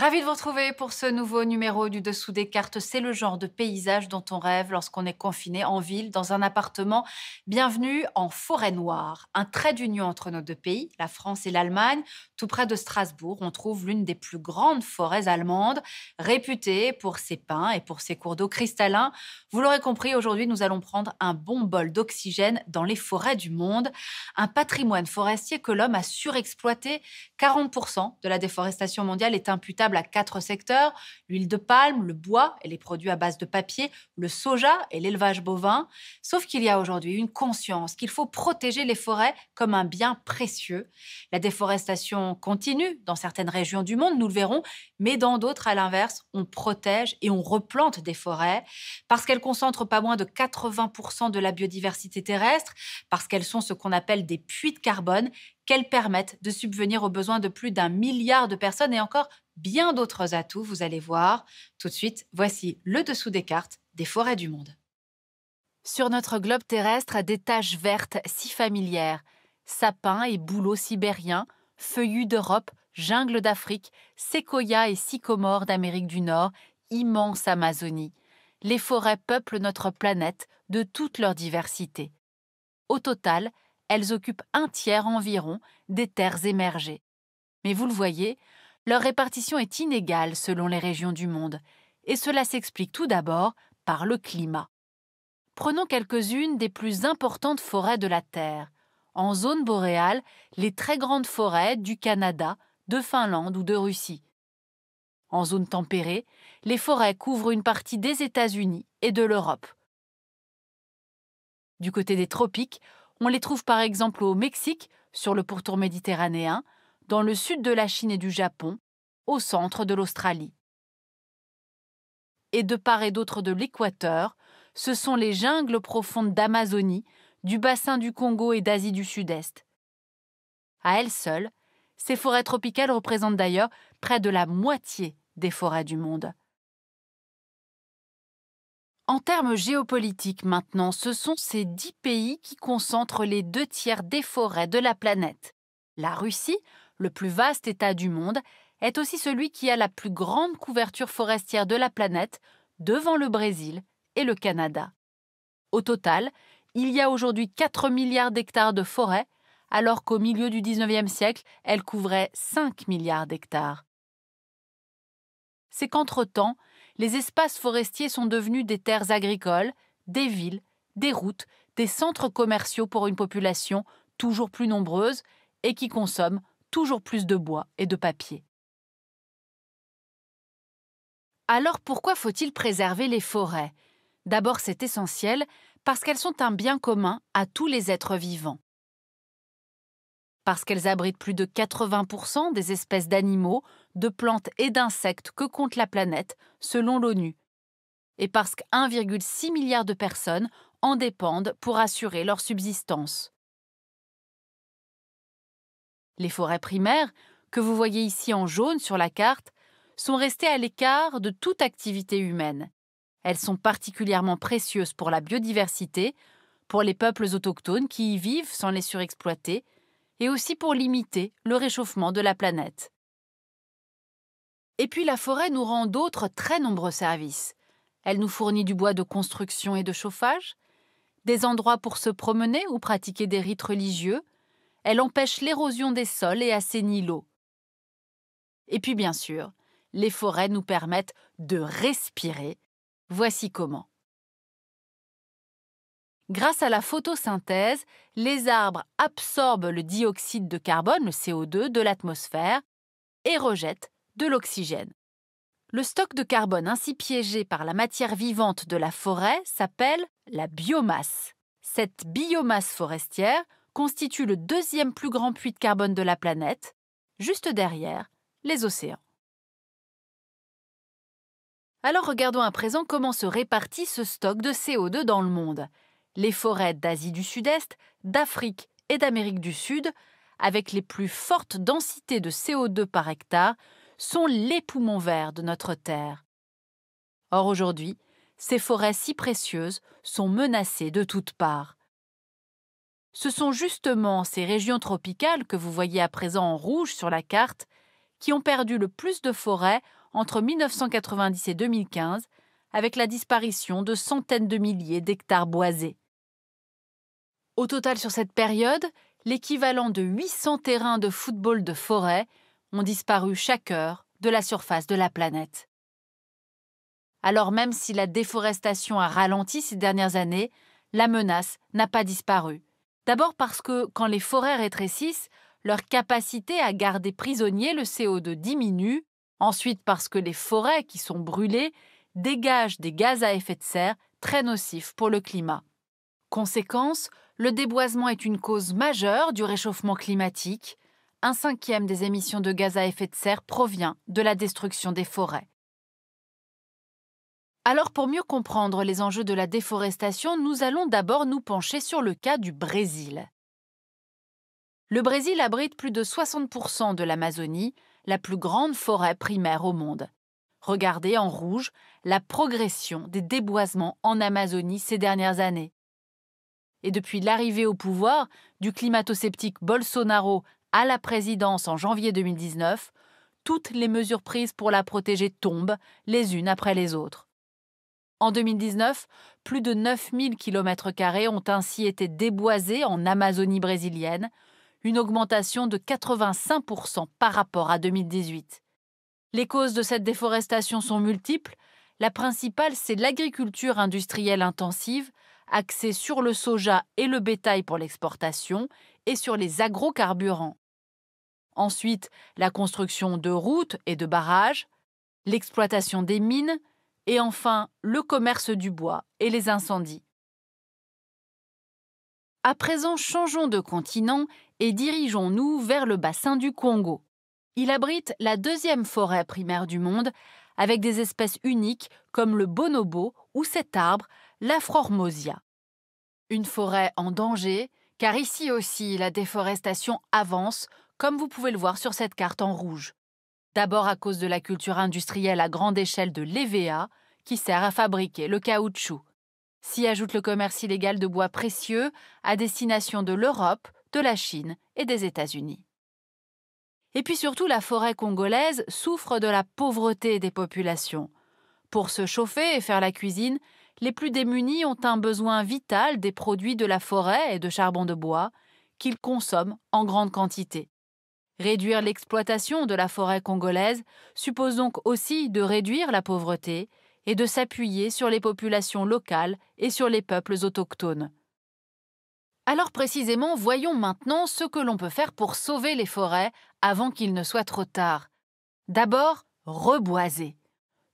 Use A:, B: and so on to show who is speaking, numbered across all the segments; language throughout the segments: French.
A: Ravi de vous retrouver pour ce nouveau numéro du Dessous des cartes. C'est le genre de paysage dont on rêve lorsqu'on est confiné en ville, dans un appartement. Bienvenue en Forêt Noire, un trait d'union entre nos deux pays, la France et l'Allemagne. Tout près de Strasbourg, on trouve l'une des plus grandes forêts allemandes, réputée pour ses pins et pour ses cours d'eau cristallins. Vous l'aurez compris, aujourd'hui, nous allons prendre un bon bol d'oxygène dans les forêts du monde. Un patrimoine forestier que l'homme a surexploité. 40% de la déforestation mondiale est imputable à 4 secteurs: l'huile de palme, le bois et les produits à base de papier, le soja et l'élevage bovin. Sauf qu'il y a aujourd'hui une conscience qu'il faut protéger les forêts comme un bien précieux. La déforestation continue dans certaines régions du monde, nous le verrons, mais dans d'autres, à l'inverse, on protège et on replante des forêts parce qu'elles concentrent pas moins de 80% de la biodiversité terrestre, parce qu'elles sont ce qu'on appelle des puits de carbone, qu'elles permettent de subvenir aux besoins de plus d'1 milliard de personnes et encore bien d'autres atouts, vous allez voir. Tout de suite, voici le dessous des cartes des forêts du monde. Sur notre globe terrestre, des taches vertes si familières: sapins et bouleaux sibériens, feuillus d'Europe, jungles d'Afrique, séquoias et sycomores d'Amérique du Nord, immense Amazonie. Les forêts peuplent notre planète de toute leur diversité. Au total, elles occupent un tiers environ des terres émergées. Mais vous le voyez, leur répartition est inégale selon les régions du monde, et cela s'explique tout d'abord par le climat. Prenons quelques-unes des plus importantes forêts de la Terre. En zone boréale, les très grandes forêts du Canada, de Finlande ou de Russie. En zone tempérée, les forêts couvrent une partie des États-Unis et de l'Europe. Du côté des tropiques, on les trouve par exemple au Mexique, sur le pourtour méditerranéen, dans le sud de la Chine et du Japon, au centre de l'Australie. Et de part et d'autre de l'équateur, ce sont les jungles profondes d'Amazonie, du bassin du Congo et d'Asie du Sud-Est. À elles seules, ces forêts tropicales représentent d'ailleurs près de la moitié des forêts du monde. En termes géopolitiques maintenant, ce sont ces 10 pays qui concentrent les 2 tiers des forêts de la planète. La Russie, le plus vaste État du monde, est aussi celui qui a la plus grande couverture forestière de la planète, devant le Brésil et le Canada. Au total, il y a aujourd'hui 4 milliards d'hectares de forêts, alors qu'au milieu du 19e siècle, elles couvraient 5 milliards d'hectares. C'est qu'entre-temps, les espaces forestiers sont devenus des terres agricoles, des villes, des routes, des centres commerciaux pour une population toujours plus nombreuse et qui consomme toujours plus de bois et de papier. Alors pourquoi faut-il préserver les forêts? D'abord, c'est essentiel parce qu'elles sont un bien commun à tous les êtres vivants. Parce qu'elles abritent plus de 80% des espèces d'animaux, de plantes et d'insectes que compte la planète, selon l'ONU. Et parce qu'1,6 milliard de personnes en dépendent pour assurer leur subsistance. Les forêts primaires, que vous voyez ici en jaune sur la carte, sont restées à l'écart de toute activité humaine. Elles sont particulièrement précieuses pour la biodiversité, pour les peuples autochtones qui y vivent sans les surexploiter, et aussi pour limiter le réchauffement de la planète. Et puis la forêt nous rend d'autres très nombreux services. Elle nous fournit du bois de construction et de chauffage, des endroits pour se promener ou pratiquer des rites religieux. Elle empêche l'érosion des sols et assainit l'eau. Et puis bien sûr, les forêts nous permettent de respirer. Voici comment. Grâce à la photosynthèse, les arbres absorbent le dioxyde de carbone, le CO2, de l'atmosphère et rejettent de l'oxygène. Le stock de carbone ainsi piégé par la matière vivante de la forêt s'appelle la biomasse. Cette biomasse forestière constitue le 2e plus grand puits de carbone de la planète, juste derrière les océans. Alors regardons à présent comment se répartit ce stock de CO2 dans le monde. Les forêts d'Asie du Sud-Est, d'Afrique et d'Amérique du Sud, avec les plus fortes densités de CO2 par hectare, sont les poumons verts de notre Terre. Or aujourd'hui, ces forêts si précieuses sont menacées de toutes parts. Ce sont justement ces régions tropicales que vous voyez à présent en rouge sur la carte qui ont perdu le plus de forêts entre 1990 et 2015, avec la disparition de centaines de milliers d'hectares boisés. Au total, sur cette période, l'équivalent de 800 terrains de football de forêt ont disparu chaque heure de la surface de la planète. Alors même si la déforestation a ralenti ces dernières années, la menace n'a pas disparu. D'abord parce que quand les forêts rétrécissent, leur capacité à garder prisonnier le CO2 diminue. Ensuite parce que les forêts qui sont brûlées dégagent des gaz à effet de serre très nocifs pour le climat. Conséquence, le déboisement est une cause majeure du réchauffement climatique. 1/5 des émissions de gaz à effet de serre provient de la destruction des forêts. Alors pour mieux comprendre les enjeux de la déforestation, nous allons d'abord nous pencher sur le cas du Brésil. Le Brésil abrite plus de 60% de l'Amazonie, la plus grande forêt primaire au monde. Regardez en rouge la progression des déboisements en Amazonie ces dernières années. Et depuis l'arrivée au pouvoir du climato-sceptique Bolsonaro à la présidence en janvier 2019, toutes les mesures prises pour la protéger tombent les unes après les autres. En 2019, plus de 9000 km² ont ainsi été déboisés en Amazonie brésilienne, une augmentation de 85% par rapport à 2018. Les causes de cette déforestation sont multiples. La principale, c'est l'agriculture industrielle intensive, axée sur le soja et le bétail pour l'exportation et sur les agrocarburants. Ensuite, la construction de routes et de barrages, l'exploitation des mines et enfin le commerce du bois et les incendies. À présent, changeons de continent et dirigeons-nous vers le bassin du Congo. Il abrite la deuxième forêt primaire du monde, avec des espèces uniques comme le bonobo ou cet arbre, l'Afrormosia. Une forêt en danger, car ici aussi la déforestation avance, comme vous pouvez le voir sur cette carte en rouge. D'abord à cause de la culture industrielle à grande échelle de l'EVA, qui sert à fabriquer le caoutchouc. S'y ajoute le commerce illégal de bois précieux à destination de l'Europe, de la Chine et des États-Unis. Et puis surtout, la forêt congolaise souffre de la pauvreté des populations. Pour se chauffer et faire la cuisine, les plus démunis ont un besoin vital des produits de la forêt et de charbon de bois qu'ils consomment en grande quantité. Réduire l'exploitation de la forêt congolaise suppose donc aussi de réduire la pauvreté et de s'appuyer sur les populations locales et sur les peuples autochtones. Alors précisément, voyons maintenant ce que l'on peut faire pour sauver les forêts avant qu'il ne soit trop tard. D'abord, reboiser.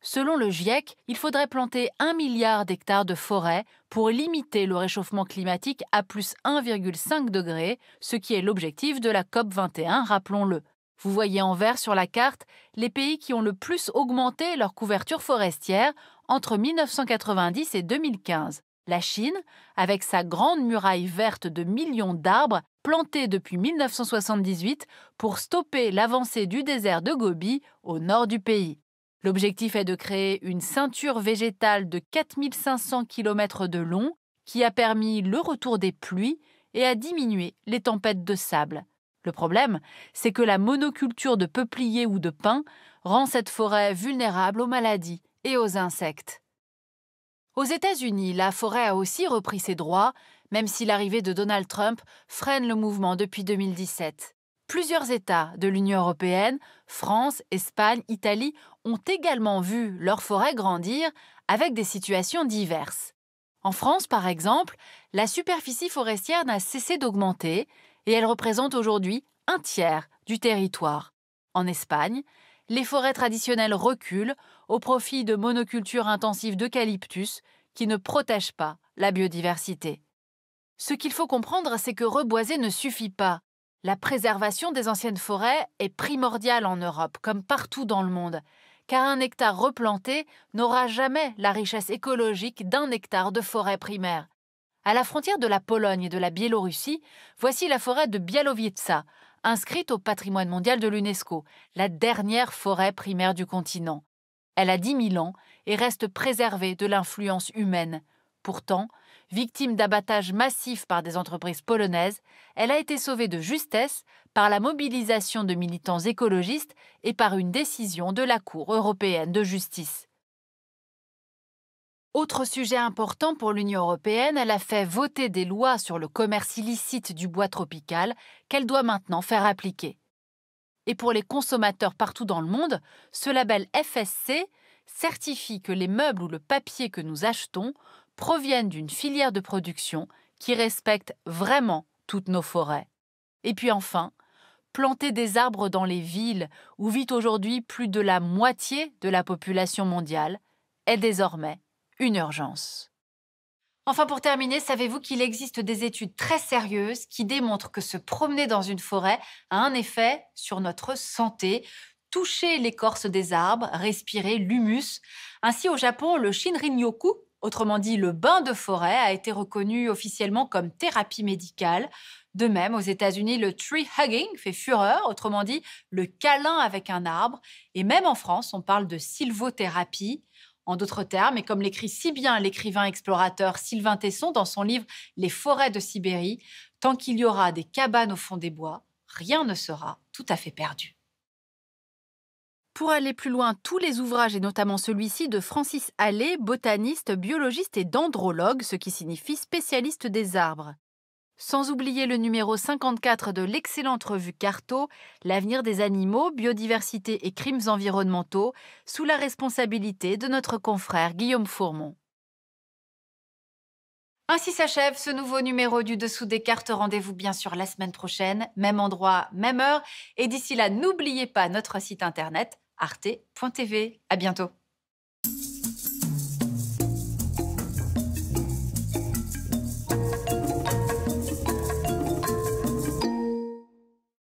A: Selon le GIEC, il faudrait planter 1 milliard d'hectares de forêt pour limiter le réchauffement climatique à plus 1,5 degré, ce qui est l'objectif de la COP21, rappelons-le. Vous voyez en vert sur la carte les pays qui ont le plus augmenté leur couverture forestière entre 1990 et 2015. La Chine, avec sa grande muraille verte de millions d'arbres plantés depuis 1978 pour stopper l'avancée du désert de Gobi au nord du pays. L'objectif est de créer une ceinture végétale de 4500 km de long qui a permis le retour des pluies et a diminué les tempêtes de sable. Le problème, c'est que la monoculture de peupliers ou de pins rend cette forêt vulnérable aux maladies et aux insectes. Aux États-Unis, la forêt a aussi repris ses droits, même si l'arrivée de Donald Trump freine le mouvement depuis 2017. Plusieurs États de l'Union européenne, France, Espagne, Italie, ont également vu leur forêt grandir avec des situations diverses. En France, par exemple, la superficie forestière n'a cessé d'augmenter et elle représente aujourd'hui 1/3 du territoire. En Espagne, les forêts traditionnelles reculent au profit de monocultures intensives d'eucalyptus qui ne protègent pas la biodiversité. Ce qu'il faut comprendre, c'est que reboiser ne suffit pas. La préservation des anciennes forêts est primordiale en Europe, comme partout dans le monde, car un hectare replanté n'aura jamais la richesse écologique d'un hectare de forêt primaire. À la frontière de la Pologne et de la Biélorussie, voici la forêt de Białowieża, inscrite au patrimoine mondial de l'UNESCO, la dernière forêt primaire du continent. Elle a 10 000 ans et reste préservée de l'influence humaine. Pourtant, victime d'abattage massif par des entreprises polonaises, elle a été sauvée de justesse par la mobilisation de militants écologistes et par une décision de la Cour européenne de justice. Autre sujet important pour l'Union européenne, elle a fait voter des lois sur le commerce illicite du bois tropical qu'elle doit maintenant faire appliquer. Et pour les consommateurs partout dans le monde, ce label FSC certifie que les meubles ou le papier que nous achetons proviennent d'une filière de production qui respecte vraiment toutes nos forêts. Et puis enfin, planter des arbres dans les villes où vit aujourd'hui plus de la moitié de la population mondiale est désormais une urgence. Enfin, pour terminer, savez-vous qu'il existe des études très sérieuses qui démontrent que se promener dans une forêt a un effet sur notre santé? Toucher l'écorce des arbres, respirer l'humus. Ainsi, au Japon, le Shinrin-yoku, autrement dit le bain de forêt, a été reconnu officiellement comme thérapie médicale. De même, aux États-Unis, le tree hugging fait fureur, autrement dit le câlin avec un arbre. Et même en France, on parle de sylvothérapie. En d'autres termes, et comme l'écrit si bien l'écrivain explorateur Sylvain Tesson dans son livre Les forêts de Sibérie, tant qu'il y aura des cabanes au fond des bois, rien ne sera tout à fait perdu. Pour aller plus loin, tous les ouvrages, et notamment celui-ci de Francis Allais, botaniste, biologiste et dendrologue, ce qui signifie spécialiste des arbres. Sans oublier le numéro 54 de l'excellente revue Carto, L'avenir des animaux, biodiversité et crimes environnementaux, sous la responsabilité de notre confrère Guillaume Fourmont. Ainsi s'achève ce nouveau numéro du Dessous des cartes. Rendez-vous bien sûr la semaine prochaine, même endroit, même heure. Et d'ici là, n'oubliez pas notre site internet arte.tv. À bientôt.